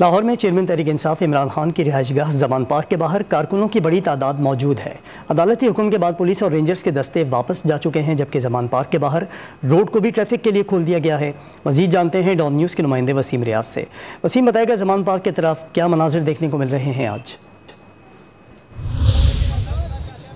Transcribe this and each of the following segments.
लाहौर में चेयरमैन तहरीक इंसाफ इमरान खान की रिहाइशगाह जमान पार्क के बाहर कारकुनों की बड़ी तादाद मौजूद है। अदालती हुक्म के बाद पुलिस और रेंजर्स के दस्ते वापस जा चुके हैं, जबकि जमान पार्क के बाहर रोड को भी ट्रैफिक के लिए खोल दिया गया है। मजीद जानते हैं डॉन न्यूज़ के नुमाइंदे वसीम रियाज से। वसीम, बताएगा जमान पार्क की तरफ क्या मनाजिर देखने को मिल रहे हैं आज?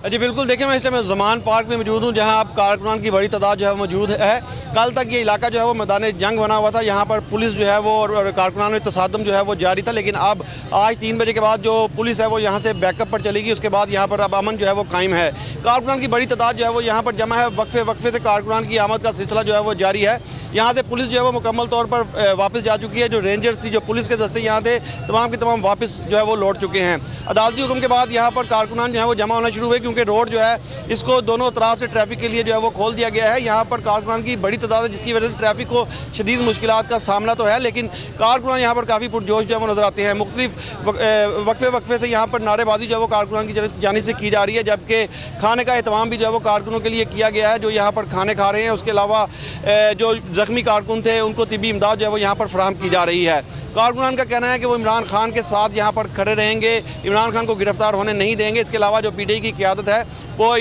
जी बिल्कुल, देखिए मैं इस टाइम जमान पार्क में मौजूद हूँ, जहाँ अब कारकुनान की बड़ी तादाद जो है मौजूद है। कल तक ये इलाका जो है वो मैदान जंग बना हुआ था, यहाँ पर पुलिस जो है वो और कारकुनान में तसादम जो है वो जारी था। लेकिन अब आज 3 बजे के बाद जो पुलिस है वो यहाँ से बैकअप पर चलेगी, उसके बाद यहाँ पर अब अमन जो है वो कायम है। कारकुनान की बड़ी तादाद जो है वो यहाँ पर जमा है। वक्फे से कारकुनान की आमद का सिलसिला जो है वो जारी है। यहाँ से पुलिस जो है वो मुकम्मल तौर पर वापस जा चुकी है। जो रेंजर्स थी, जो पुलिस के दस्ते यहाँ थे, तमाम के तमाम वापस जो है वो लौट चुके हैं। अदालती हुक्म के बाद यहाँ पर कारकुनान जो है वो जमा होना शुरू हुए, क्योंकि रोड जो है इसको दोनों तरफ से ट्रैफिक के लिए जो है वो खोल दिया गया है। यहाँ पर कारकुनान की बड़ी तादाद है, जिसकी वजह से ट्रैफिक को शदीद मुश्किलात का सामना तो है, लेकिन कारकुनान यहाँ पर काफ़ी पुरजोश जो है वो नजर आते हैं। मुख्तलिफ वक्फे से यहाँ पर नारेबाजी जो है वो कारकुनान की जानिब से की जा रही है, जबकि खाने का एहतमाम भी जो है वो कारकुनों के लिए किया गया है, जो यहाँ पर खाने खा रहे हैं। उसके अलावा जो जख्मी कारकुन थे उनको तिब्बी इमदाद जो है वो यहाँ पर फराहम की जा रही है। कारकुनान का कहना है कि वो इमरान खान के साथ यहाँ पर खड़े रहेंगे, इमरान खान को गिरफ्तार होने नहीं देंगे। इसके अलावा जो PTI की क़यादत है वो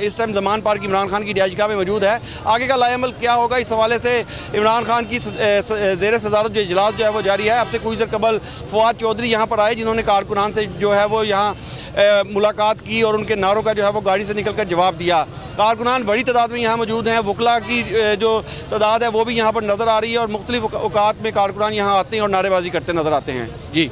इस टाइम जमान पार्क इमरान खान की रिहाइशगाह में मौजूद है। आगे का लाएमल क्या होगा, इस हवाले से इमरान खान की ज़ेर सदारत जो इजलास जो है वो जारी है। अब से कुछ देर कबल फवाद चौधरी यहाँ पर आए, जिन्होंने कारकुनान से जो है वो यहाँ मुलाकात की और उनके नारों का जो है वो गाड़ी से निकलकर जवाब दिया। कारकुनान बड़ी तादाद में यहाँ मौजूद हैं। वकला की जो तादाद है वो भी यहाँ पर नज़र आ रही है और मुख्तलिफ औकात में कारकुनान यहाँ आते हैं और नारेबाजी करते नज़र आते हैं। जी।